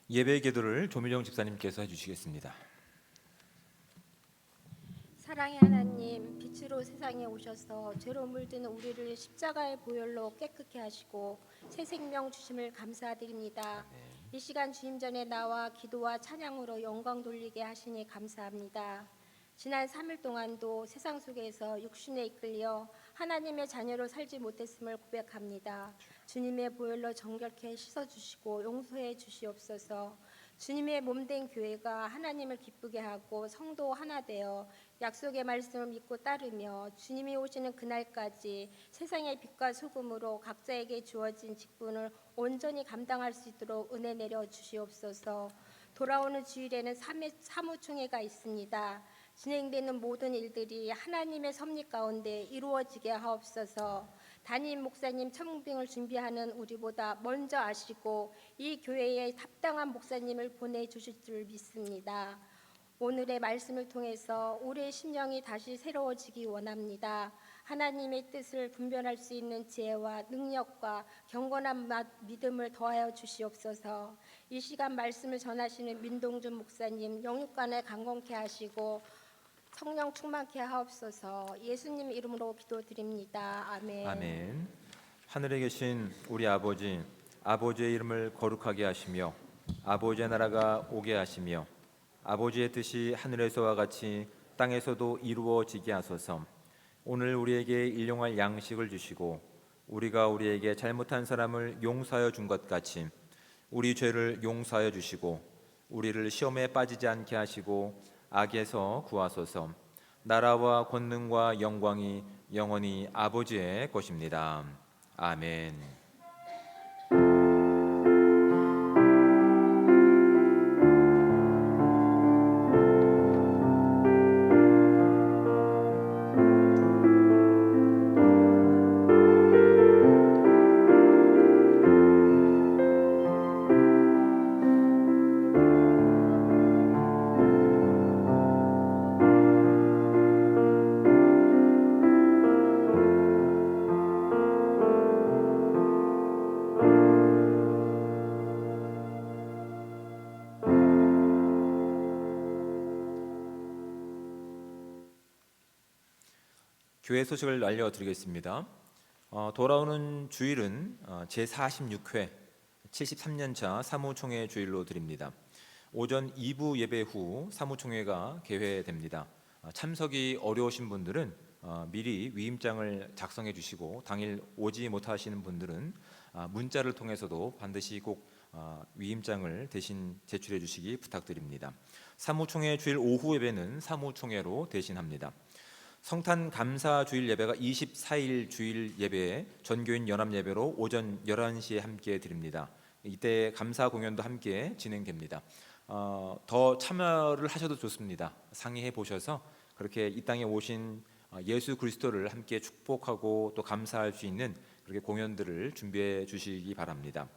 예배 기도를 조미정 집사님께서 해주시겠습니다. 사랑의 하나님, 빛으로 세상에 오셔서 죄로 물든 우리를 십자가의 보혈로 깨끗게 하시고 새 생명 주심을 감사드립니다. 이 시간 주임 전에 나와 기도와 찬양으로 영광 돌리게 하시니 감사합니다. 지난 3일 동안도 세상 속에서 육신에 이끌려 하나님의 자녀로 살지 못했음을 고백합니다. 주님의 보혈로 정결케 씻어주시고 용서해 주시옵소서. 주님의 몸된 교회가 하나님을 기쁘게 하고 성도 하나 되어 약속의 말씀을 믿고 따르며 주님이 오시는 그날까지 세상의 빛과 소금으로 각자에게 주어진 직분을 온전히 감당할 수 있도록 은혜 내려 주시옵소서. 돌아오는 주일에는 사무총회가 있습니다. 진행되는 모든 일들이 하나님의 섭리 가운데 이루어지게 하옵소서. 담임 목사님 청빙을 준비하는 우리보다 먼저 아시고 이 교회에 합당한 목사님을 보내주실 줄 믿습니다. 오늘의 말씀을 통해서 우리의 심령이 다시 새로워지기 원합니다. 하나님의 뜻을 분별할 수 있는 지혜와 능력과 경건한 믿음을 더하여 주시옵소서. 이 시간 말씀을 전하시는 민동준 목사님 영육간을 강건케 하시고 성령 충만케 하옵소서. 예수님 이름으로 기도드립니다. 아멘. 아멘. 하늘에 계신 우리 아버지, 아버지의 이름을 거룩하게 하시며 아버지의 나라가 오게 하시며 아버지의 뜻이 하늘에서와 같이 땅에서도 이루어지게 하소서. 오늘 우리에게 일용할 양식을 주시고 우리가 우리에게 잘못한 사람을 용서하여 준 것 같이 우리 죄를 용서하여 주시고 우리를 시험에 빠지지 않게 하시고 악에서 구하소서. 나라와 권능과 영광이 영원히 아버지의 것입니다. 아멘. 교회 소식을 알려드리겠습니다. 돌아오는 주일은 제46회 73년차 사무총회 주일로 드립니다. 오전 2부 예배 후 사무총회가 개회됩니다. 참석이 어려우신 분들은 미리 위임장을 작성해 주시고 당일 오지 못하시는 분들은 문자를 통해서도 반드시 꼭 위임장을 대신 제출해 주시기 부탁드립니다. 사무총회 주일 오후 예배는 사무총회로 대신합니다. 성탄 감사 주일 예배가 24일 주일 예배에 전교인 연합 예배로 오전 11시에 함께 드립니다. 이때 감사 공연도 함께 진행됩니다. 더 참여를 하셔도 좋습니다. 상의해 보셔서 그렇게 이 땅에 오신 예수 그리스도를 함께 축복하고 또 감사할 수 있는 그렇게 공연들을 준비해 주시기 바랍니다.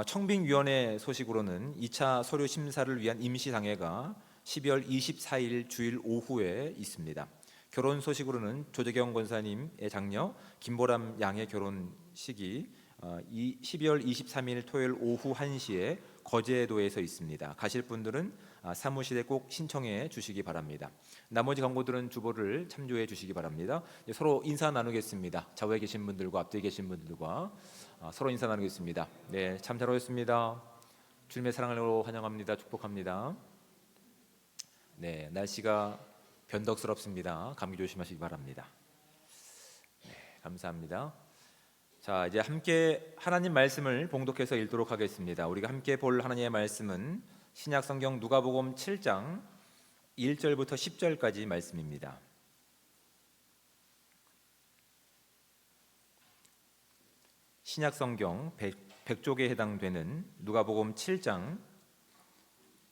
청빙위원회 소식으로는 2차 서류 심사를 위한 임시상회가 12월 24일 주일 오후에 있습니다. 결혼 소식으로는 조재경 권사님의 장녀 김보람 양의 결혼식이 12월 23일 토요일 오후 1시에 거제도에서 있습니다. 가실 분들은 사무실에 꼭 신청해 주시기 바랍니다. 나머지 광고들은 주보를 참조해 주시기 바랍니다. 서로 인사 나누겠습니다. 좌우에 계신 분들과 앞뒤에 계신 분들과 서로 인사 나누겠습니다. 네, 참 잘 오셨습니다. 주님의 사랑으로 환영합니다. 축복합니다. 네, 날씨가 변덕스럽습니다. 감기 조심하시기 바랍니다. 네, 감사합니다. 자, 이제 함께 하나님 말씀을 봉독해서 읽도록 하겠습니다. 우리가 함께 볼 하나님의 말씀은 신약 성경 누가복음 7장 1절부터 10절까지 말씀입니다. 신약 성경 100쪽에 해당되는 누가복음 7장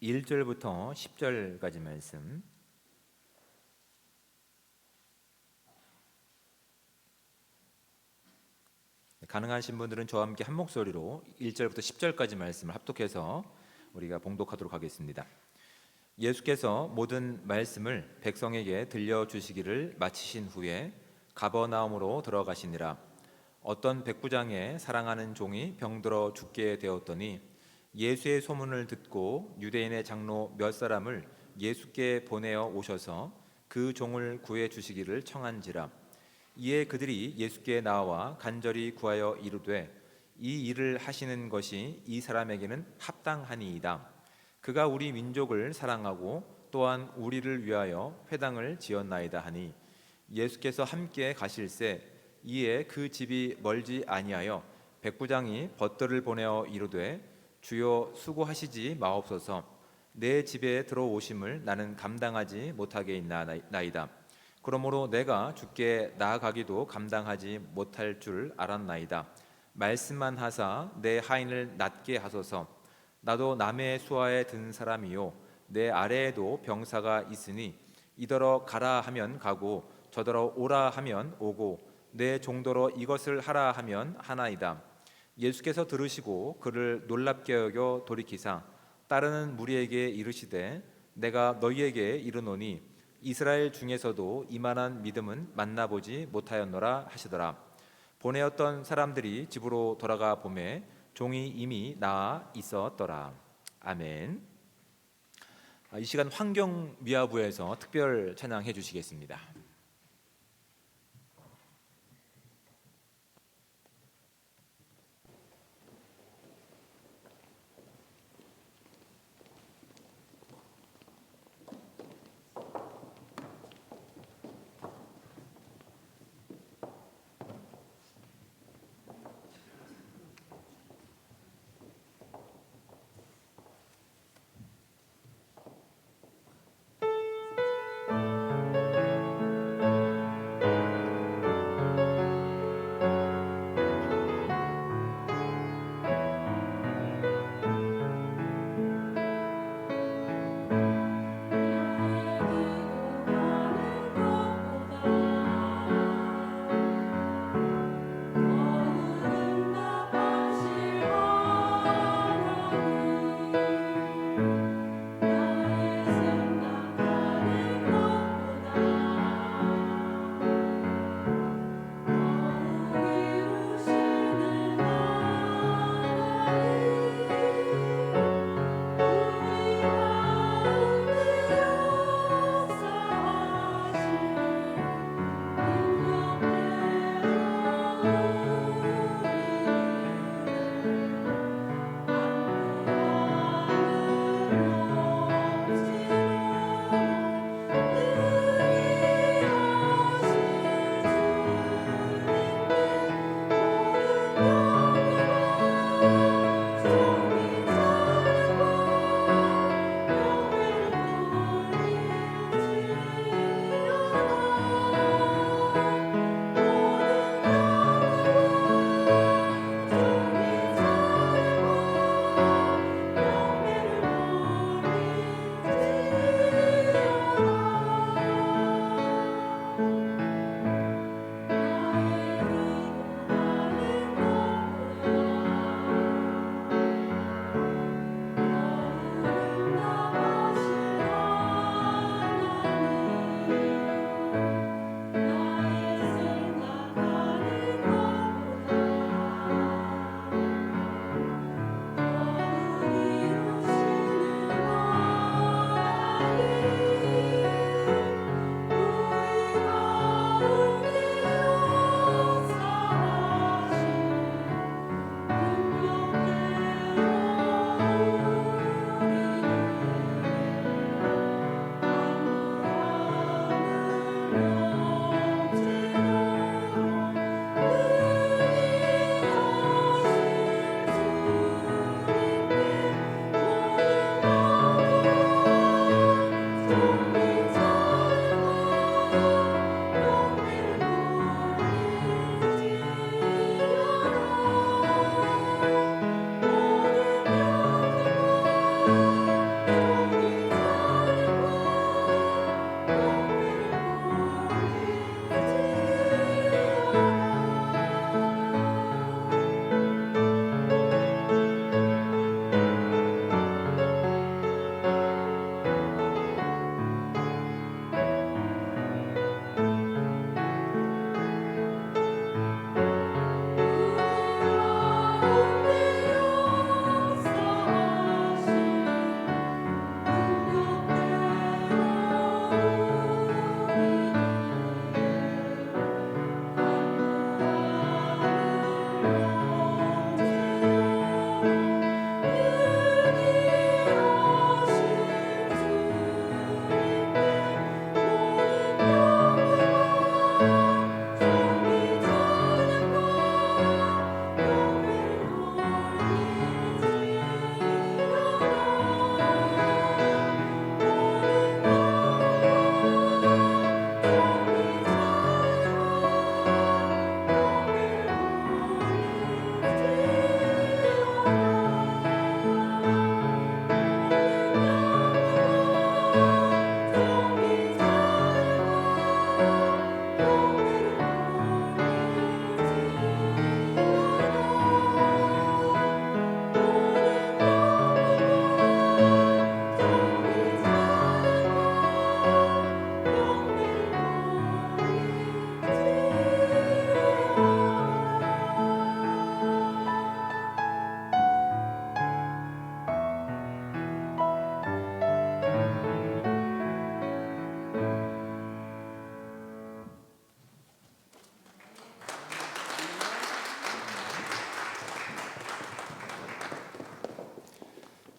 1절부터 10절까지 말씀. 가능하신 분들은 저와 함께 한 목소리로 1절부터 10절까지 말씀을 합독해서 우리가 봉독하도록 하겠습니다. 예수께서 모든 말씀을 백성에게 들려주시기를 마치신 후에 가버나움으로 들어가시니라. 어떤 백부장의 사랑하는 종이 병들어 죽게 되었더니 예수의 소문을 듣고 유대인의 장로 몇 사람을 예수께 보내어 오셔서 그 종을 구해 주시기를 청한지라. 이에 그들이 예수께 나와 간절히 구하여 이르되 이 일을 하시는 것이 이 사람에게는 합당하니이다. 그가 우리 민족을 사랑하고 또한 우리를 위하여 회당을 지었나이다 하니 예수께서 함께 가실새 이에 그 집이 멀지 아니하여 백부장이 벗들을 보내어 이르되 주여 수고하시지 마옵소서. 내 집에 들어오심을 나는 감당하지 못하게 있나이다. 그러므로 내가 주께 나아가기도 감당하지 못할 줄 알았나이다. 말씀만 하사 내 하인을 낫게 하소서. 나도 남의 수하에 든 사람이요 내 아래에도 병사가 있으니 이더러 가라 하면 가고 저더러 오라 하면 오고 내 종도로 이것을 하라 하면 하나이다. 예수께서 들으시고 그를 놀랍게 여겨 돌이키사 따르는 무리에게 이르시되 내가 너희에게 이르노니 이스라엘 중에서도 이만한 믿음은 만나보지 못하였노라 하시더라. 보내었던 사람들이 집으로 돌아가 보매 종이 이미 나아 있었더라. 아멘. 이 시간 환경미화부에서 특별 찬양해 주시겠습니다.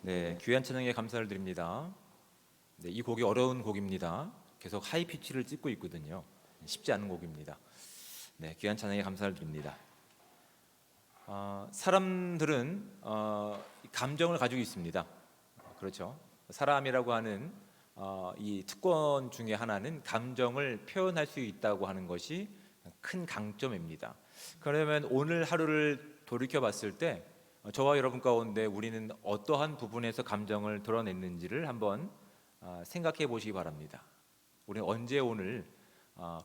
네, 귀한 찬양에 감사를 드립니다. 네, 이 곡이 어려운 곡입니다. 계속 하이 피치를 찍고 있거든요. 쉽지 않은 곡입니다. 네, 귀한 찬양에 감사를 드립니다. 사람들은 감정을 가지고 있습니다. 그렇죠. 사람이라고 하는 이 특권 중에 하나는 감정을 표현할 수 있다고 하는 것이 큰 강점입니다. 그러면 오늘 하루를 돌이켜 봤을 때 저와 여러분 가운데 우리는 어떠한 부분에서 감정을 드러냈는지를 한번 생각해 보시기 바랍니다. 우리는 언제 오늘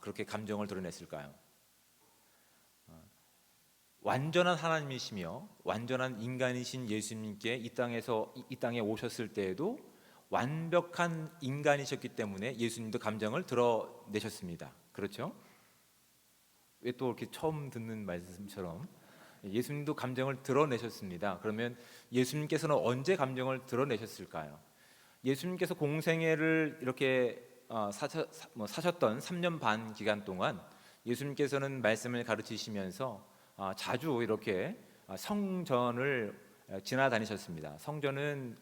그렇게 감정을 드러냈을까요? 완전한 하나님이시며 완전한 인간이신 예수님께 이 땅에 오셨을 때에도 완벽한 인간이셨기 때문에 예수님도 감정을 드러내셨습니다. 그렇죠? 왜 또 이렇게 처음 듣는 말씀처럼 예수님도 감정을 드러내셨습니다. 그러면 예수님께서는 언제 감정을 드러내셨을까요? 예수님께서 공생애를 이렇게 사셨던 3년 반 기간 동안 예수님께서는 말씀을 가르치시면서 자주 이렇게 성전을 지나다니셨습니다. 성전은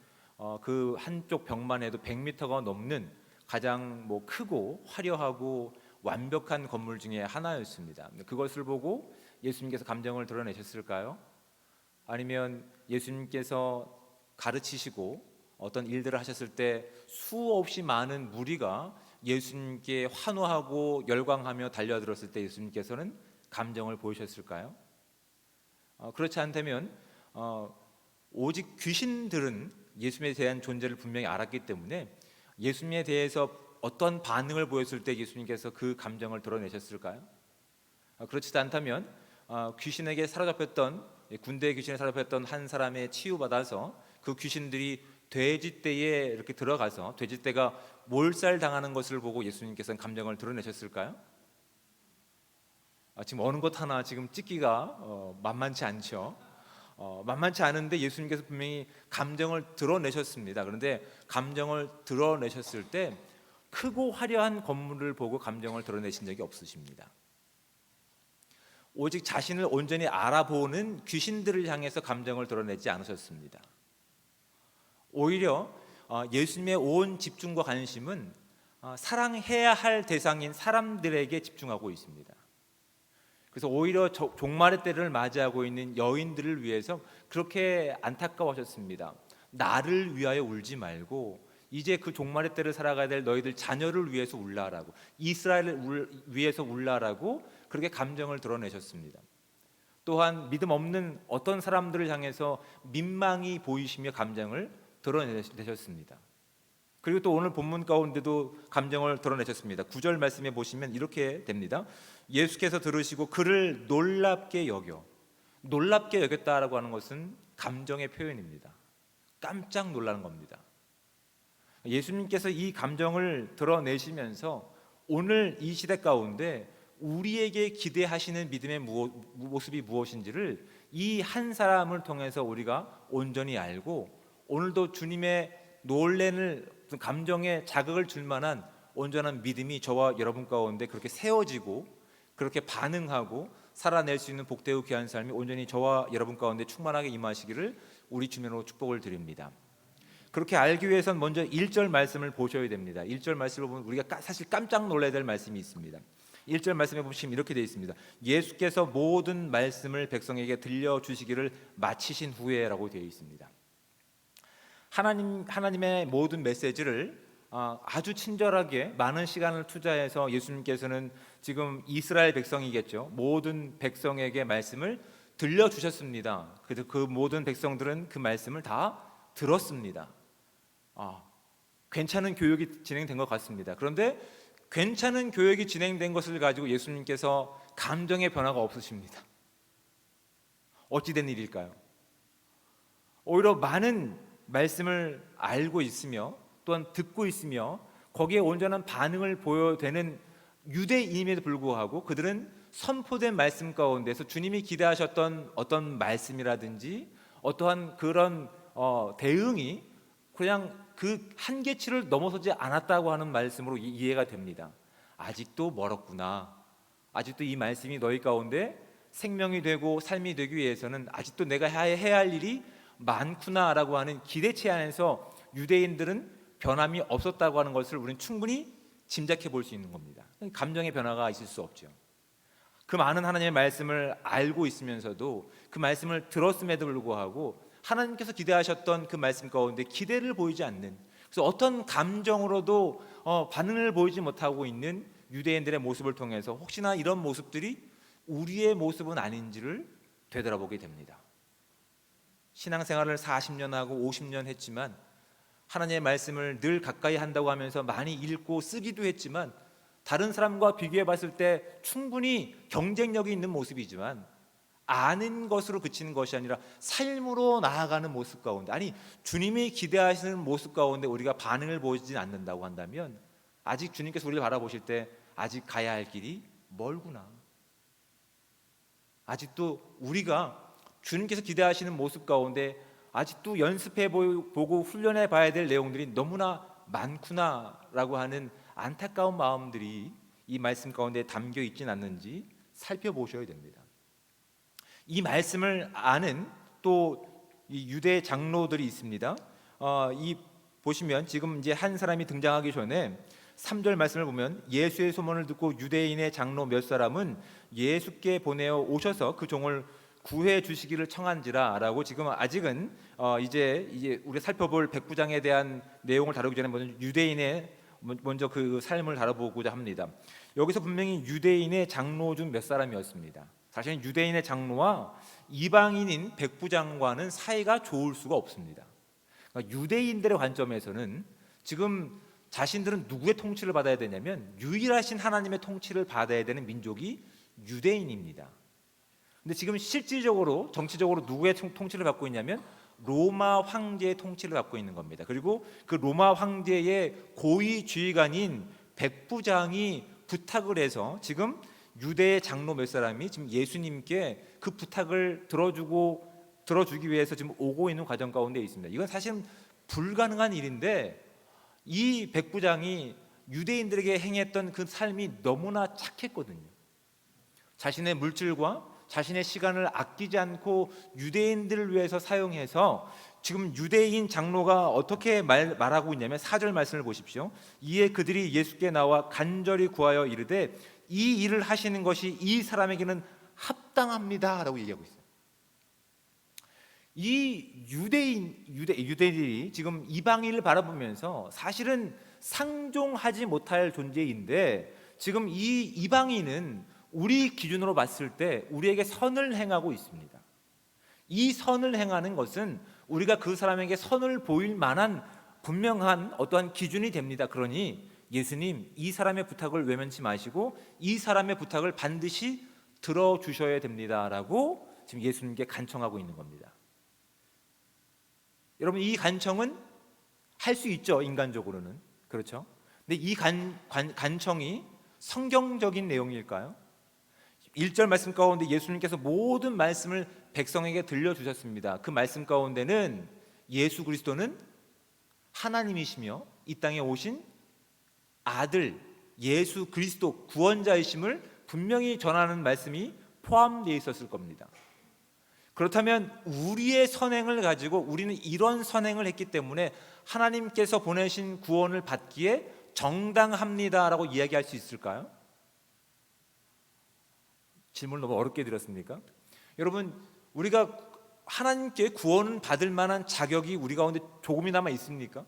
그 한쪽 벽만 해도 100m가 넘는 가장 크고 화려하고 완벽한 건물 중에 하나였습니다. 그것을 보고 예수님께서 감정을 드러내셨을까요? 아니면 예수님께서 가르치시고 어떤 일들을 하셨을 때 수없이 많은 무리가 예수님께 환호하고 열광하며 달려들었을 때 예수님께서는 감정을 보이셨을까요? 그렇지 않다면 오직 귀신들은 예수님에 대한 존재를 분명히 알았기 때문에 예수님에 대해서 어떤 반응을 보였을 때 예수님께서 그 감정을 드러내셨을까요? 그렇지 않다면 귀신에게 사로잡혔던 군대 귀신에 사로잡혔던 한 사람의 치유받아서 그 귀신들이 돼지떼에 이렇게 들어가서 돼지떼가 몰살당하는 것을 보고 예수님께서는 감정을 드러내셨을까요? 지금 어느 것 하나 지금 찍기가 만만치 않죠. 만만치 않은데 예수님께서 분명히 감정을 드러내셨습니다. 그런데 감정을 드러내셨을 때 크고 화려한 건물을 보고 감정을 드러내신 적이 없으십니다. 오직 자신을 온전히 알아보는 귀신들을 향해서 감정을 드러내지 않으셨습니다. 오히려 예수님의 온 집중과 관심은 사랑해야 할 대상인 사람들에게 집중하고 있습니다. 그래서 오히려 종말의 때를 맞이하고 있는 여인들을 위해서 그렇게 안타까워하셨습니다. 나를 위하여 울지 말고 이제 그 종말의 때를 살아가야 될 너희들 자녀를 위해서 울라라고, 이스라엘을 위해서 울라라고 그렇게 감정을 드러내셨습니다. 또한 믿음 없는 어떤 사람들을 향해서 민망히 보이시며 감정을 드러내셨습니다. 그리고 또 오늘 본문 가운데도 감정을 드러내셨습니다. 9절 말씀에 보시면 이렇게 됩니다. 예수께서 들으시고 그를 놀랍게 여겼다라고 하는 것은 감정의 표현입니다. 깜짝 놀라는 겁니다. 예수님께서 이 감정을 드러내시면서 오늘 이 시대 가운데 우리에게 기대하시는 믿음의 모습이 무엇인지를 이 한 사람을 통해서 우리가 온전히 알고 오늘도 주님의 놀라는 감정에 자극을 줄 만한 온전한 믿음이 저와 여러분 가운데 그렇게 세워지고 그렇게 반응하고 살아낼 수 있는 복되고 귀한 삶이 온전히 저와 여러분 가운데 충만하게 임하시기를 우리 주님으로 축복을 드립니다. 그렇게 알기 위해선 먼저 1절 말씀을 보셔야 됩니다. 1절 말씀을 보면 우리가 사실 깜짝 놀라야 될 말씀이 있습니다. 1절 말씀에 보시면 이렇게 되어 있습니다. 예수께서 모든 말씀을 백성에게 들려주시기를 마치신 후에라고 되어 있습니다. 하나님의 모든 메시지를 아주 친절하게 많은 시간을 투자해서 예수님께서는 지금 이스라엘 백성이겠죠. 모든 백성에게 말씀을 들려주셨습니다. 그래서 그 모든 백성들은 그 말씀을 다 들었습니다. 괜찮은 교육이 진행된 것 같습니다. 그런데 괜찮은 교육이 진행된 것을 가지고 예수님께서 감정의 변화가 없으십니다. 어찌된 일일까요? 오히려 많은 말씀을 알고 있으며 또한 듣고 있으며 거기에 온전한 반응을 보여되는 유대인임에도 불구하고 그들은 선포된 말씀 가운데서 주님이 기대하셨던 어떤 말씀이라든지 어떠한 그런 대응이 그냥 그 한계치를 넘어서지 않았다고 하는 말씀으로 이해가 됩니다. 아직도 멀었구나. 아직도 이 말씀이 너희 가운데 생명이 되고 삶이 되기 위해서는 아직도 내가 해야 할 일이 많구나라고 하는 기대치 안에서 유대인들은 변함이 없었다고 하는 것을 우리는 충분히 짐작해 볼 수 있는 겁니다. 감정의 변화가 있을 수 없죠. 그 많은 하나님의 말씀을 알고 있으면서도 그 말씀을 들었음에도 불구하고 하나님께서 기대하셨던 그 말씀 가운데 기대를 보이지 않는, 그래서 어떤 감정으로도 반응을 보이지 못하고 있는 유대인들의 모습을 통해서 혹시나 이런 모습들이 우리의 모습은 아닌지를 되돌아보게 됩니다. 신앙생활을 40년 하고 50년 했지만 하나님의 말씀을 늘 가까이 한다고 하면서 많이 읽고 쓰기도 했지만 다른 사람과 비교해 봤을 때 충분히 경쟁력이 있는 모습이지만 아는 것으로 그치는 것이 아니라 삶으로 나아가는 모습 가운데, 아니 주님이 기대하시는 모습 가운데 우리가 반응을 보이지 않는다고 한다면 아직 주님께서 우리를 바라보실 때 아직 가야 할 길이 멀구나, 아직도 우리가 주님께서 기대하시는 모습 가운데 아직도 연습해 보고 훈련해 봐야 될 내용들이 너무나 많구나라고 하는 안타까운 마음들이 이 말씀 가운데 담겨 있지는 않는지 살펴보셔야 됩니다. 이 말씀을 아는 또 이 유대 장로들이 있습니다. 이 보시면 지금 이제 한 사람이 등장하기 전에 3절 말씀을 보면 예수의 소문을 듣고 유대인의 장로 몇 사람은 예수께 보내어 오셔서 그 종을 구해 주시기를 청한지라라고, 지금 아직은 이제 우리 살펴볼 백부장에 대한 내용을 다루기 전에 먼저 그 삶을 다뤄보고자 합니다. 여기서 분명히 유대인의 장로 중 몇 사람이었습니다. 사실은 유대인의 장로와 이방인인 백부장과는 사이가 좋을 수가 없습니다. 그러니까 유대인들의 관점에서는 지금 자신들은 누구의 통치를 받아야 되냐면 유일하신 하나님의 통치를 받아야 되는 민족이 유대인입니다. 근데 지금 실질적으로 정치적으로 누구의 통치를 받고 있냐면 로마 황제의 통치를 받고 있는 겁니다. 그리고 그 로마 황제의 고위 지휘관인 백부장이 부탁을 해서 지금 유대의 장로 몇 사람이 지금 예수님께 그 부탁을 들어주기 위해서 지금 오고 있는 과정 가운데 있습니다. 이건 사실은 불가능한 일인데 이 백부장이 유대인들에게 행했던 그 삶이 너무나 착했거든요. 자신의 물질과 자신의 시간을 아끼지 않고 유대인들을 위해서 사용해서 지금 유대인 장로가 어떻게 말하고 있냐면 4절 말씀을 보십시오. 이에 그들이 예수께 나와 간절히 구하여 이르되 이 일을 하시는 것이 이 사람에게는 합당합니다 라고 얘기하고 있어요. 이 유대인들이 지금 이방인을 바라보면서 사실은 상종하지 못할 존재인데 지금 이 이방인은 우리 기준으로 봤을 때 우리에게 선을 행하고 있습니다. 이 선을 행하는 것은 우리가 그 사람에게 선을 보일 만한 분명한 어떠한 기준이 됩니다. 그러니 예수님, 이 사람의 부탁을 외면치 마시고 이 사람의 부탁을 반드시 들어주셔야 됩니다라고 지금 예수님께 간청하고 있는 겁니다. 여러분, 이 간청은 할 수 있죠, 인간적으로는. 그렇죠? 근데 이 간청이 성경적인 내용일까요? 1절 말씀 가운데 예수님께서 모든 말씀을 백성에게 들려주셨습니다. 그 말씀 가운데는 예수 그리스도는 하나님이시며 이 땅에 오신 아들 예수 그리스도 구원자이심을 분명히 전하는 말씀이 포함되어 있었을 겁니다. 그렇다면 우리의 선행을 가지고 우리는 이런 선행을 했기 때문에 하나님께서 보내신 구원을 받기에 정당합니다라고 이야기할 수 있을까요? 질문을 너무 어렵게 드렸습니까? 여러분, 우리가 하나님께 구원을 받을 만한 자격이 우리 가운데 조금이나마 있습니까?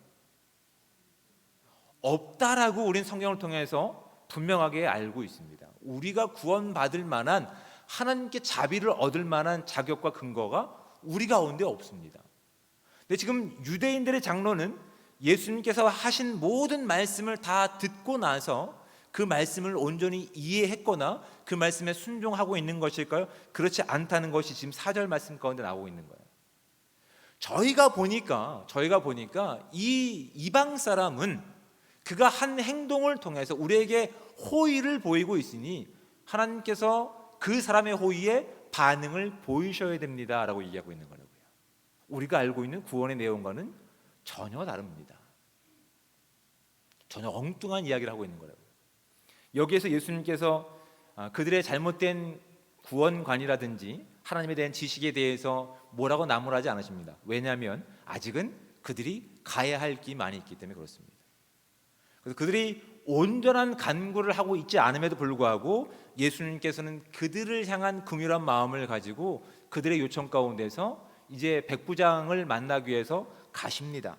없다라고 우리는 성경을 통해서 분명하게 알고 있습니다. 우리가 구원받을 만한, 하나님께 자비를 얻을 만한 자격과 근거가 우리 가운데 없습니다. 근데 지금 유대인들의 장로는 예수님께서 하신 모든 말씀을 다 듣고 나서 그 말씀을 온전히 이해했거나 그 말씀에 순종하고 있는 것일까요? 그렇지 않다는 것이 지금 4절 말씀 가운데 나오고 있는 거예요. 저희가 보니까 이 이방 사람은 그가 한 행동을 통해서 우리에게 호의를 보이고 있으니 하나님께서 그 사람의 호의에 반응을 보이셔야 됩니다라고 얘기하고 있는 거라고요. 우리가 알고 있는 구원의 내용과는 전혀 다릅니다. 전혀 엉뚱한 이야기를 하고 있는 거라고요. 여기에서 예수님께서 그들의 잘못된 구원관이라든지 하나님에 대한 지식에 대해서 뭐라고 나무라지 않으십니다. 왜냐하면 아직은 그들이 가야 할 길이 많이 있기 때문에 그렇습니다. 그래서 그들이 온전한 간구를 하고 있지 않음에도 불구하고 예수님께서는 그들을 향한 긍휼한 마음을 가지고 그들의 요청 가운데서 이제 백부장을 만나기 위해서 가십니다.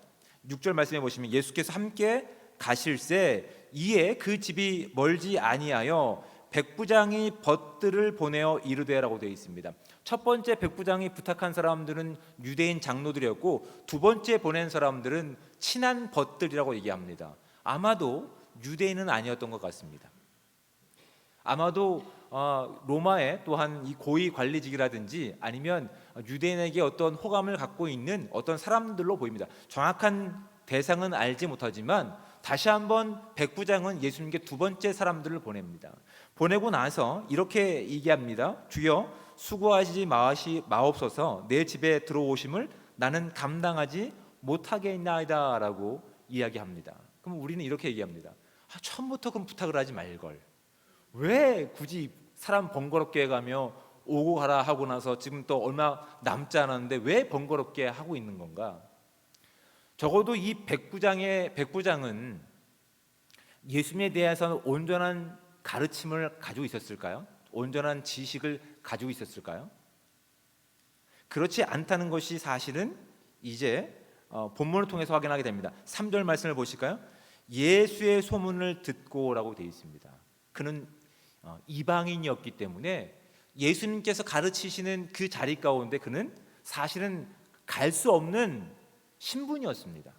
6절 말씀해 보시면 예수께서 함께 가실새 이에 그 집이 멀지 아니하여 백부장이 벗들을 보내어 이르되라고 되어 있습니다. 첫 번째 백부장이 부탁한 사람들은 유대인 장로들이었고 두 번째 보낸 사람들은 친한 벗들이라고 얘기합니다. 아마도 유대인은 아니었던 것 같습니다. 아마도 로마의 또한 이 고위 관리직이라든지 아니면 유대인에게 어떤 호감을 갖고 있는 어떤 사람들로 보입니다. 정확한 대상은 알지 못하지만 다시 한번 백부장은 예수님께 두 번째 사람들을 보냅니다. 보내고 나서 이렇게 얘기합니다. 주여 수고하시지 마옵소서 내 집에 들어오심을 나는 감당하지 못하겠나이다 라고 이야기합니다. 그럼 우리는 이렇게 얘기합니다. 처음부터 그럼 부탁을 하지 말걸. 왜 굳이 사람 번거롭게 해가며 오고 가라 하고 나서 지금 또 얼마 남지 않았는데 왜 번거롭게 하고 있는 건가? 적어도 이 백부장은 예수님에 대해서는 온전한 가르침을 가지고 있었을까요? 온전한 지식을 가지고 있었을까요? 그렇지 않다는 것이 사실은 이제 본문을 통해서 확인하게 됩니다. 3절 말씀을 보실까요? 예수의 소문을 듣고라고 되어 있습니다. 그는 이방인이었기 때문에 예수님께서 가르치시는 그 자리 가운데 그는 사실은 갈 수 없는 신분이었습니다.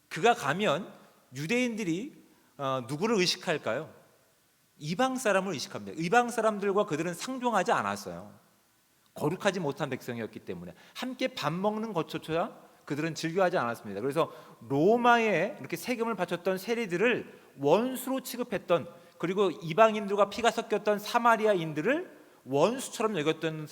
그가 가면 유대인들이 누구를 의식할까요? 이방 사람을 의식합니다. 이방 사람들과 그들은 상종하지 않았어요. 거룩하지 못한 백성이었기 때문에 함께 밥 먹는 것조차 그들은 즐겨하지 않았습니다. 그래서 로마에 이렇게 세금을 바쳤던 세리들을 원수로 취급했던, 그리고 이방인들과 피가 섞였던 사마리아인들을 원수처럼 여겼던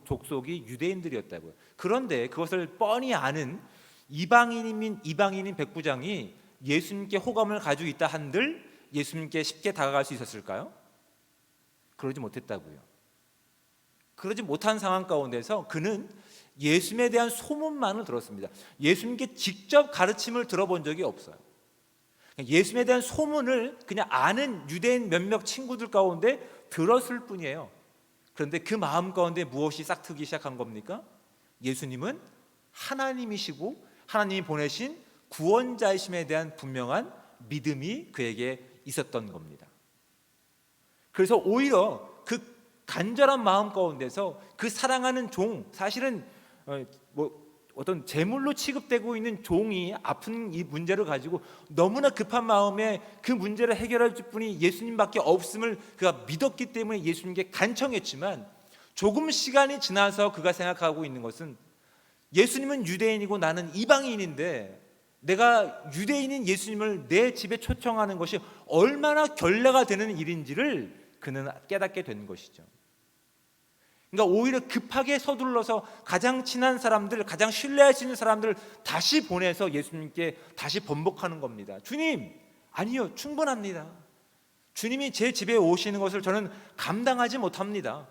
족속이 유대인들이었다고요. 그런데 그것을 뻔히 아는 이방인인 백부장이 예수님께 호감을 가지고 있다 한들 예수님께 쉽게 다가갈 수 있었을까요? 그러지 못했다고요. 그러지 못한 상황 가운데서 그는 예수님에 대한 소문만을 들었습니다. 예수님께 직접 가르침을 들어본 적이 없어요. 예수님에 대한 소문을 그냥 아는 유대인 몇몇 친구들 가운데 들었을 뿐이에요. 그런데 그 마음 가운데 무엇이 싹트기 시작한 겁니까? 예수님은 하나님이시고 하나님이 보내신 구원자이심에 대한 분명한 믿음이 그에게 있었던 겁니다. 그래서 오히려 그 간절한 마음 가운데서 그 사랑하는 종, 사실은 어떤 제물로 취급되고 있는 종이 아픈 이 문제를 가지고 너무나 급한 마음에 그 문제를 해결할 분이 예수님밖에 없음을 그가 믿었기 때문에 예수님께 간청했지만, 조금 시간이 지나서 그가 생각하고 있는 것은 예수님은 유대인이고 나는 이방인인데 내가 유대인인 예수님을 내 집에 초청하는 것이 얼마나 결례가 되는 일인지를 그는 깨닫게 된 것이죠. 그러니까 오히려 급하게 서둘러서 가장 친한 사람들, 가장 신뢰할 수 있는 사람들을 다시 보내서 예수님께 다시 번복하는 겁니다. 주님, 아니요, 충분합니다. 주님이 제 집에 오시는 것을 저는 감당하지 못합니다.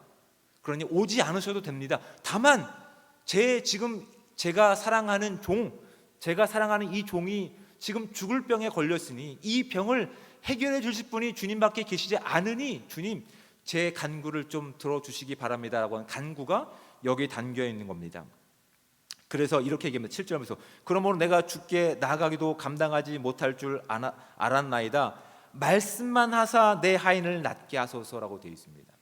그러니 오지 않으셔도 됩니다. 다만 지금 제가 사랑하는 이 종이 지금 죽을 병에 걸렸으니 이 병을 해결해 주실 분이 주님밖에 계시지 않으니 주님, 제 간구를 좀 들어주시기 바랍니다 라고 하는 간구가 여기에 담겨 있는 겁니다. 그래서 이렇게 얘기합니다. 7절에서 그러므로 내가 주께 나아가기도 감당하지 못할 줄 알았나이다. 말씀만 하사 내 하인을 낫게 하소서라고 되어 있습니다.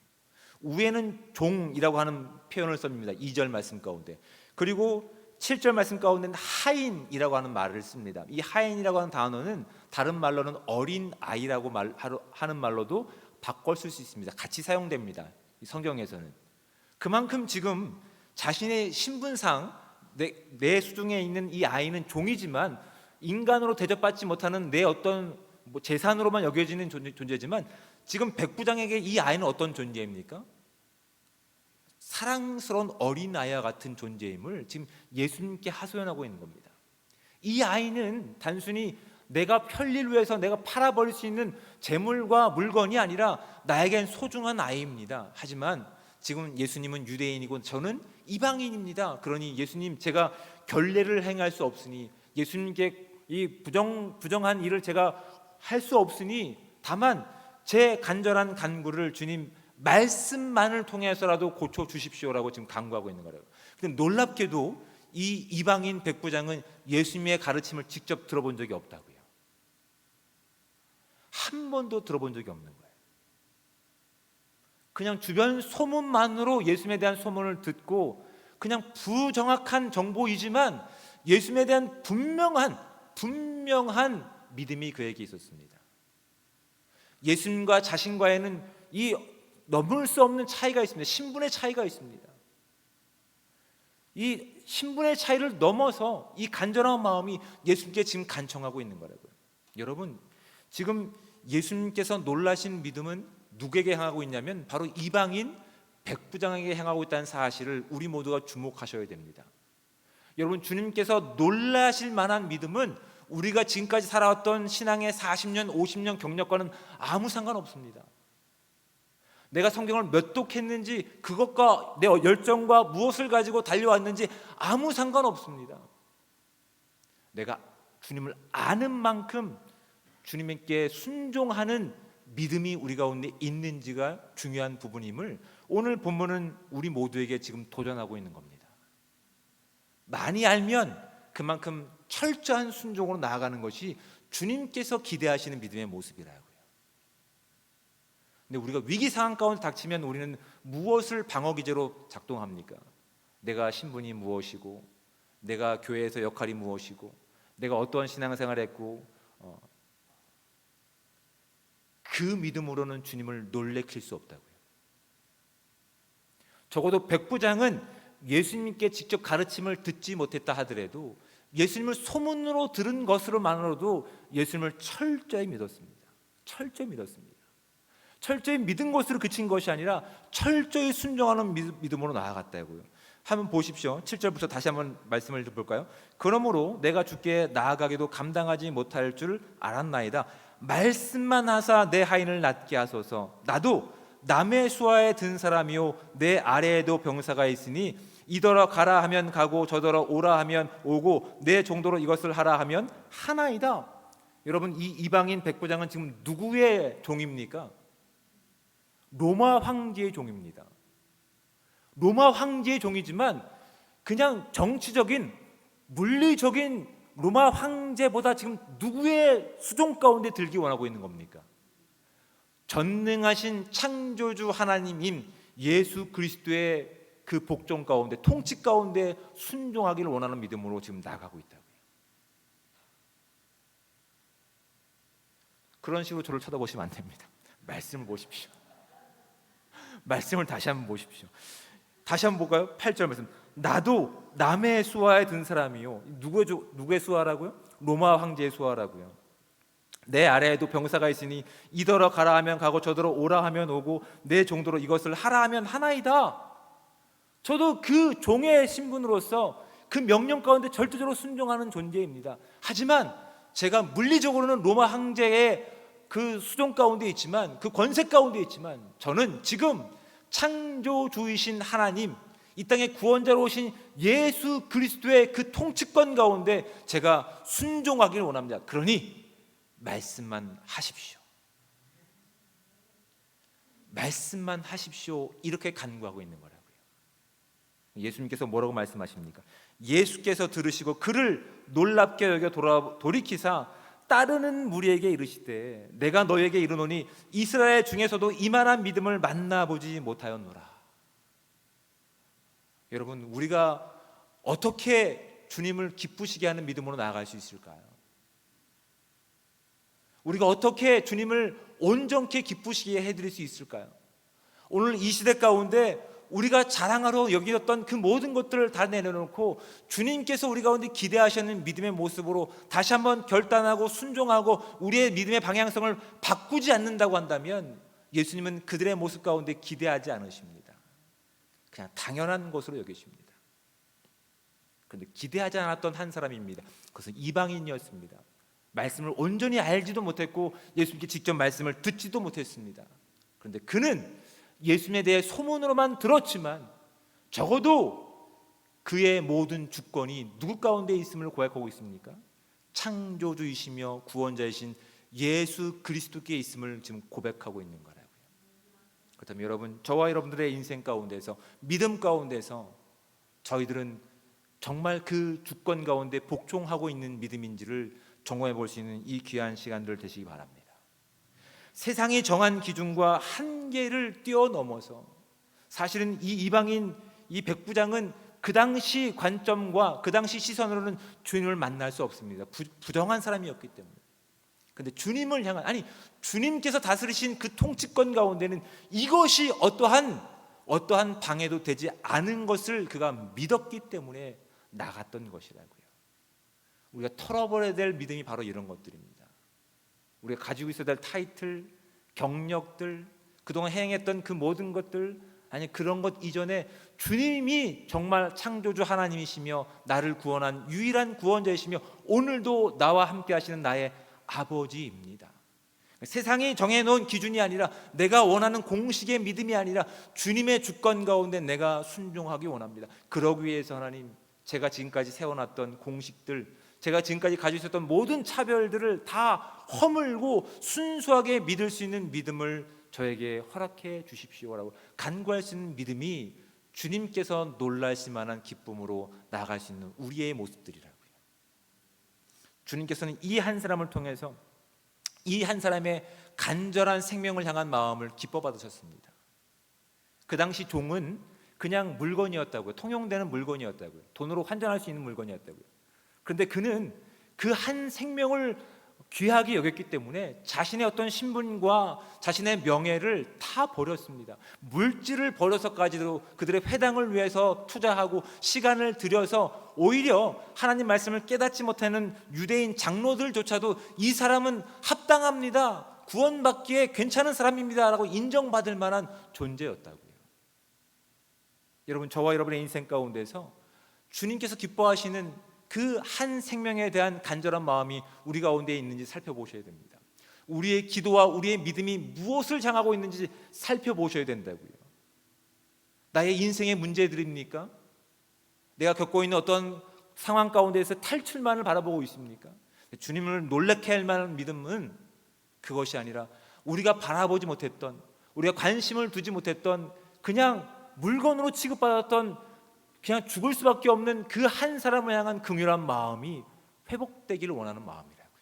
위에는 종이라고 하는 표현을 씁니다. 2절 말씀 가운데. 그리고 7절 말씀 가운데는 하인이라고 하는 말을 씁니다. 이 하인이라고 하는 단어는 다른 말로는 어린 아이라고 하는 말로도 바꿔 쓸 수 있습니다. 같이 사용됩니다. 성경에서는. 그만큼 지금 자신의 신분상 내 수중에 있는 이 아이는 종이지만 인간으로 대접받지 못하는 내 어떤 재산으로만 여겨지는 존재지만 지금 백부장에게 이 아이는 어떤 존재입니까? 사랑스러운 어린아이와 같은 존재임을 지금 예수님께 하소연하고 있는 겁니다. 이 아이는 단순히 내가 편리를 위해서 내가 팔아버릴 수 있는 재물과 물건이 아니라 나에겐 소중한 아이입니다. 하지만 지금 예수님은 유대인이고 저는 이방인입니다. 그러니 예수님, 제가 결례를 행할 수 없으니, 예수님께 이 부정한 일을 제가 할 수 없으니 다만 제 간절한 간구를 주님 말씀만을 통해서라도 고쳐 주십시오라고 지금 간구하고 있는 거예요. 근데 놀랍게도 이 이방인 백부장은 예수님의 가르침을 직접 들어본 적이 없다고요. 한 번도 들어본 적이 없는 거예요. 그냥 주변 소문만으로 예수님에 대한 소문을 듣고 그냥 부정확한 정보이지만 예수님에 대한 분명한 믿음이 그에게 있었습니다. 예수님과 자신과에는 이 넘을 수 없는 차이가 있습니다. 신분의 차이가 있습니다. 이 신분의 차이를 넘어서 이 간절한 마음이 예수님께 지금 간청하고 있는 거라고요. 여러분, 지금 예수님께서 놀라신 믿음은 누구에게 향하고 있냐면 바로 이방인 백부장에게 향하고 있다는 사실을 우리 모두가 주목하셔야 됩니다. 여러분, 주님께서 놀라실 만한 믿음은 우리가 지금까지 살아왔던 신앙의 40년, 50년 경력과는 아무 상관없습니다. 내가 성경을 몇 독했는지, 그것과 내 열정과 무엇을 가지고 달려왔는지 아무 상관없습니다. 내가 주님을 아는 만큼 주님께 순종하는 믿음이 우리 가운데 있는지가 중요한 부분임을 오늘 본문은 우리 모두에게 지금 도전하고 있는 겁니다. 많이 알면 그만큼 철저한 순종으로 나아가는 것이 주님께서 기대하시는 믿음의 모습이라고요. 근데 우리가 위기 상황 가운데 닥치면 우리는 무엇을 방어 기제로 작동합니까? 내가 신분이 무엇이고, 내가 교회에서 역할이 무엇이고, 내가 어떠한 신앙생활을 했고, 그 믿음으로는 주님을 놀래킬 수 없다고요. 적어도 백부장은 예수님께 직접 가르침을 듣지 못했다 하더라도 예수님을 소문으로 들은 것으로만으로도 예수님을 철저히 믿었습니다. 철저히 믿었습니다. 철저히 믿은 것으로 그친 것이 아니라 철저히 순종하는 믿음으로 나아갔다고요. 한번 보십시오. 7절부터 다시 한번 말씀을 볼까요? 그러므로 내가 주께 나아가기도 감당하지 못할 줄 알았나이다. 말씀만 하사 내 하인을 낫게 하소서. 나도 남의 수하에 든 사람이요 내 아래에도 병사가 있으니 이더러 가라 하면 가고 저더러 오라 하면 오고 내 정도로 이것을 하라 하면 하나이다. 여러분, 이 이방인 백부장은 지금 누구의 종입니까? 로마 황제의 종입니다. 로마 황제의 종이지만 그냥 정치적인 물리적인 로마 황제보다 지금 누구의 수종 가운데 들기 원하고 있는 겁니까? 전능하신 창조주 하나님인 예수 그리스도의 그 복종 가운데, 통치 가운데 순종하기를 원하는 믿음으로 지금 나가고 있다고요. 그런 식으로 저를 쳐다보시면 안 됩니다. 말씀을 보십시오. 말씀을 다시 한번 보십시오. 다시 한번 볼까요? 8절 말씀. 나도 남의 수하에 든 사람이요. 누구의 수하라고요? 로마 황제의 수하라고요. 내 아래에도 병사가 있으니 이더러 가라 하면 가고 저더러 오라 하면 오고 내 정도로 이것을 하라 하면 하나이다. 저도 그 종의 신분으로서 그 명령 가운데 절대적으로 순종하는 존재입니다. 하지만 제가 물리적으로는 로마 황제의 그 수종 가운데 있지만, 그 권세 가운데 있지만, 저는 지금 창조주이신 하나님, 이 땅의 구원자로 오신 예수 그리스도의 그 통치권 가운데 제가 순종하기를 원합니다. 그러니 말씀만 하십시오. 말씀만 하십시오. 이렇게 간구하고 있는 거라고요. 예수님께서 뭐라고 말씀하십니까? 예수께서 들으시고 그를 놀랍게 여겨 돌이키사 따르는 무리에게 이르시되 내가 너에게 이르노니 이스라엘 중에서도 이만한 믿음을 만나보지 못하였노라. 여러분, 우리가 어떻게 주님을 기쁘시게 하는 믿음으로 나아갈 수 있을까요? 우리가 어떻게 주님을 온전케 기쁘시게 해드릴 수 있을까요? 오늘 이 시대 가운데 우리가 자랑하러 여기었던 그 모든 것들을 다 내려놓고 주님께서 우리 가운데 기대하시는 믿음의 모습으로 다시 한번 결단하고 순종하고 우리의 믿음의 방향성을 바꾸지 않는다고 한다면 예수님은 그들의 모습 가운데 기대하지 않으십니다. 그냥 당연한 것으로 여기십니다. 그런데 기대하지 않았던 한 사람입니다. 그것은 이방인이었습니다. 말씀을 온전히 알지도 못했고 예수님께 직접 말씀을 듣지도 못했습니다. 그런데 그는 예수님에 대해 소문으로만 들었지만 적어도 그의 모든 주권이 누구 가운데 있음을 고백하고 있습니까? 창조주이시며 구원자이신 예수 그리스도께 있음을 지금 고백하고 있는 거라고요. 그렇다면 여러분, 저와 여러분들의 인생 가운데서, 믿음 가운데서 저희들은 정말 그 주권 가운데 복종하고 있는 믿음인지를 점검해 볼 수 있는 이 귀한 시간들 되시기 바랍니다. 세상이 정한 기준과 한계를 뛰어넘어서 사실은 이 이방인, 이 백부장은 그 당시 관점과 그 당시 시선으로는 주님을 만날 수 없습니다. 부정한 사람이었기 때문에. 근데 주님을 향한, 아니 주님께서 다스리신 그 통치권 가운데는 이것이 어떠한 방해도 되지 않은 것을 그가 믿었기 때문에 나갔던 것이라고요. 우리가 털어버려야 될 믿음이 바로 이런 것들입니다. 우리가 가지고 있어야 될 타이틀, 경력들, 그동안 행했던 그 모든 것들, 아니 그런 것 이전에 주님이 정말 창조주 하나님이시며 나를 구원한 유일한 구원자이시며 오늘도 나와 함께 하시는 나의 아버지입니다. 세상이 정해놓은 기준이 아니라, 내가 원하는 공식의 믿음이 아니라 주님의 주권 가운데 내가 순종하기 원합니다. 그러기 위해서 하나님, 제가 지금까지 세워놨던 공식들, 제가 지금까지 가지고 있었던 모든 차별들을 다 허물고 순수하게 믿을 수 있는 믿음을 저에게 허락해 주십시오라고 간구할 수 있는 믿음이 주님께서 놀라실 만한 기쁨으로 나아갈 수 있는 우리의 모습들이라고요. 주님께서는 이 한 사람을 통해서 이 한 사람의 간절한 생명을 향한 마음을 기뻐 받으셨습니다. 그 당시 종은 그냥 물건이었다고요. 통용되는 물건이었다고요. 돈으로 환전할 수 있는 물건이었다고요. 그런데 그는 그 한 생명을 귀하게 여겼기 때문에 자신의 어떤 신분과 자신의 명예를 다 버렸습니다. 물질을 버려서까지도 그들의 회당을 위해서 투자하고 시간을 들여서 오히려 하나님 말씀을 깨닫지 못하는 유대인 장로들조차도 이 사람은 합당합니다, 구원받기에 괜찮은 사람입니다 라고 인정받을 만한 존재였다고요. 여러분, 저와 여러분의 인생 가운데서 주님께서 기뻐하시는 그 한 생명에 대한 간절한 마음이 우리 가운데 있는지 살펴보셔야 됩니다. 우리의 기도와 우리의 믿음이 무엇을 향하고 있는지 살펴보셔야 된다고요. 나의 인생의 문제들입니까? 내가 겪고 있는 어떤 상황 가운데서 탈출만을 바라보고 있습니까? 주님을 놀라게 할 만한 믿음은 그것이 아니라 우리가 바라보지 못했던, 우리가 관심을 두지 못했던, 그냥 물건으로 취급받았던, 그냥 죽을 수밖에 없는 그 한 사람을 향한 긍휼한 마음이 회복되기를 원하는 마음이라고요.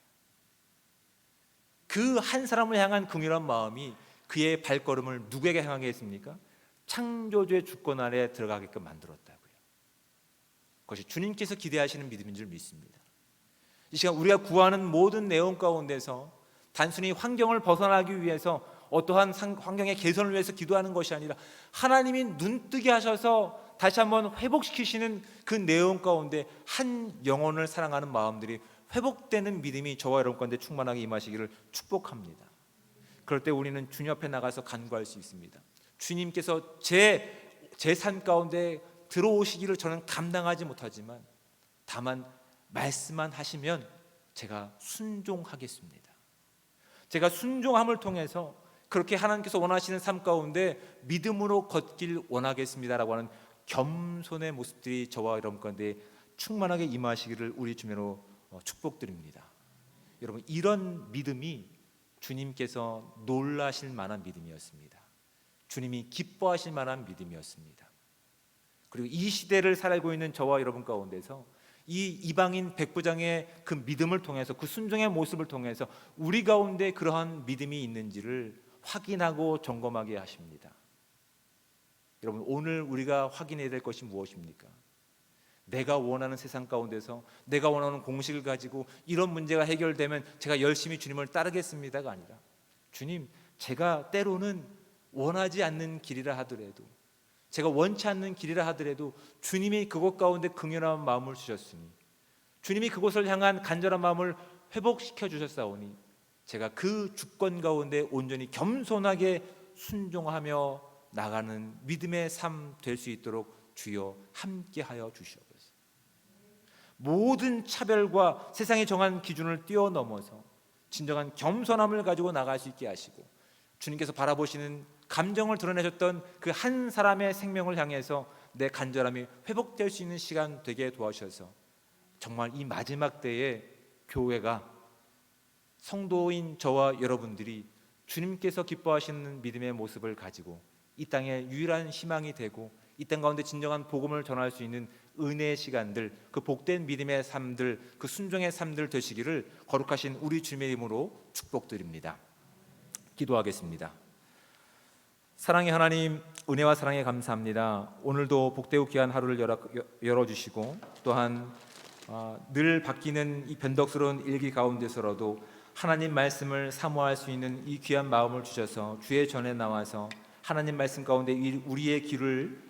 그 한 사람을 향한 긍휼한 마음이 그의 발걸음을 누구에게 향하게 했습니까? 창조주의 주권 아래 들어가게끔 만들었다고요. 그것이 주님께서 기대하시는 믿음인 줄 믿습니다. 이 시간 우리가 구하는 모든 내용 가운데서 단순히 환경을 벗어나기 위해서, 어떠한 환경의 개선을 위해서 기도하는 것이 아니라 하나님이 눈뜨게 하셔서 다시 한번 회복시키시는 그 내용 가운데 한 영혼을 사랑하는 마음들이 회복되는 믿음이 저와 여러분 가운데 충만하게 임하시기를 축복합니다. 그럴 때 우리는 주님 앞에 나가서 간구할 수 있습니다. 주님께서 제 삶 가운데 들어오시기를 저는 감당하지 못하지만 다만 말씀만 하시면 제가 순종하겠습니다. 제가 순종함을 통해서 그렇게 하나님께서 원하시는 삶 가운데 믿음으로 걷길 원하겠습니다라고 하는 겸손의 모습들이 저와 여러분 가운데 충만하게 임하시기를 우리 주님으로 축복드립니다. 여러분, 이런 믿음이 주님께서 놀라실 만한 믿음이었습니다. 주님이 기뻐하실 만한 믿음이었습니다. 그리고 이 시대를 살고 있는 저와 여러분 가운데서 이 이방인 백부장의 그 믿음을 통해서, 그 순종의 모습을 통해서 우리 가운데 그러한 믿음이 있는지를 확인하고 점검하게 하십니다. 여러분, 오늘 우리가 확인해야 될 것이 무엇입니까? 내가 원하는 세상 가운데서 내가 원하는 공식을 가지고 이런 문제가 해결되면 제가 열심히 주님을 따르겠습니다가 아니라, 주님, 제가 때로는 원하지 않는 길이라 하더라도, 제가 원치 않는 길이라 하더라도 주님이 그곳 가운데 긍휼한 마음을 주셨으니, 주님이 그곳을 향한 간절한 마음을 회복시켜 주셨사오니 제가 그 주권 가운데 온전히 겸손하게 순종하며 나가는 믿음의 삶 될 수 있도록 주여 함께하여 주시옵소서. 모든 차별과 세상이 정한 기준을 뛰어넘어서 진정한 겸손함을 가지고 나갈 수 있게 하시고, 주님께서 바라보시는 감정을 드러내셨던 그 한 사람의 생명을 향해서 내 간절함이 회복될 수 있는 시간 되게 도와주셔서 정말 이 마지막 때에 교회가, 성도인 저와 여러분들이 주님께서 기뻐하시는 믿음의 모습을 가지고 이 땅의 유일한 희망이 되고 이 땅 가운데 진정한 복음을 전할 수 있는 은혜의 시간들, 그 복된 믿음의 삶들, 그 순종의 삶들 되시기를 거룩하신 우리 주님의 이름으로 축복드립니다. 기도하겠습니다. 사랑의 하나님, 은혜와 사랑에 감사합니다. 오늘도 복되고 귀한 하루를 열어주시고 또한 늘 바뀌는 이 변덕스러운 일기 가운데서라도 하나님 말씀을 사모할 수 있는 이 귀한 마음을 주셔서 주의 전에 나와서 하나님 말씀 가운데 우리의 귀를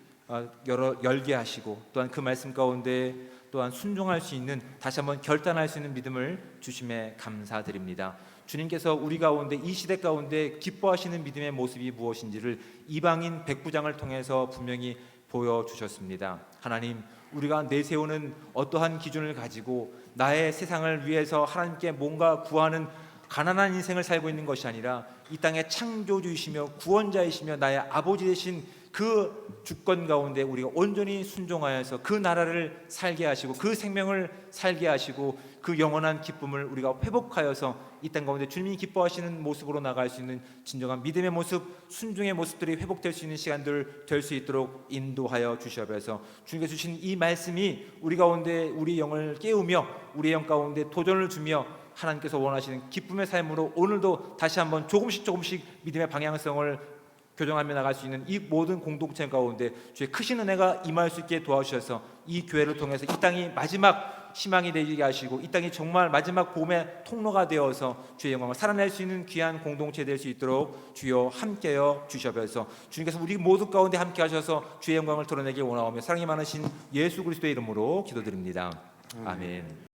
열게 하시고 또한 그 말씀 가운데 또한 순종할 수 있는, 다시 한번 결단할 수 있는 믿음을 주심에 감사드립니다. 주님께서 우리 가운데 이 시대 가운데 기뻐하시는 믿음의 모습이 무엇인지를 이방인 백부장을 통해서 분명히 보여주셨습니다. 하나님, 우리가 내세우는 어떠한 기준을 가지고 나의 세상을 위해서 하나님께 뭔가 구하는 가난한 인생을 살고 있는 것이 아니라 이 땅의 창조주이시며 구원자이시며 나의 아버지 되신 그 주권 가운데 우리가 온전히 순종하여서 그 나라를 살게 하시고 그 생명을 살게 하시고 그 영원한 기쁨을 우리가 회복하여서 이 땅 가운데 주님이 기뻐하시는 모습으로 나갈 수 있는 진정한 믿음의 모습, 순종의 모습들이 회복될 수 있는 시간들 될 수 있도록 인도하여 주시옵소서. 주님께서 주신 이 말씀이 우리 가운데 우리 영을 깨우며 우리 영 가운데 도전을 주며 하나님께서 원하시는 기쁨의 삶으로 오늘도 다시 한번 조금씩 믿음의 방향성을 교정하며 나갈 수 있는 이 모든 공동체 가운데 주의 크신 은혜가 임할 수 있게 도와주셔서 이 교회를 통해서 이 땅이 마지막 희망이 되게 하시고 이 땅이 정말 마지막 봄의 통로가 되어서 주의 영광을 살아낼 수 있는 귀한 공동체 될 수 있도록 주여 함께여 주시옵소서. 주님께서 우리 모두 가운데 함께 하셔서 주의 영광을 드러내기 원하오며 사랑이 많으신 예수 그리스도의 이름으로 기도드립니다. 아멘.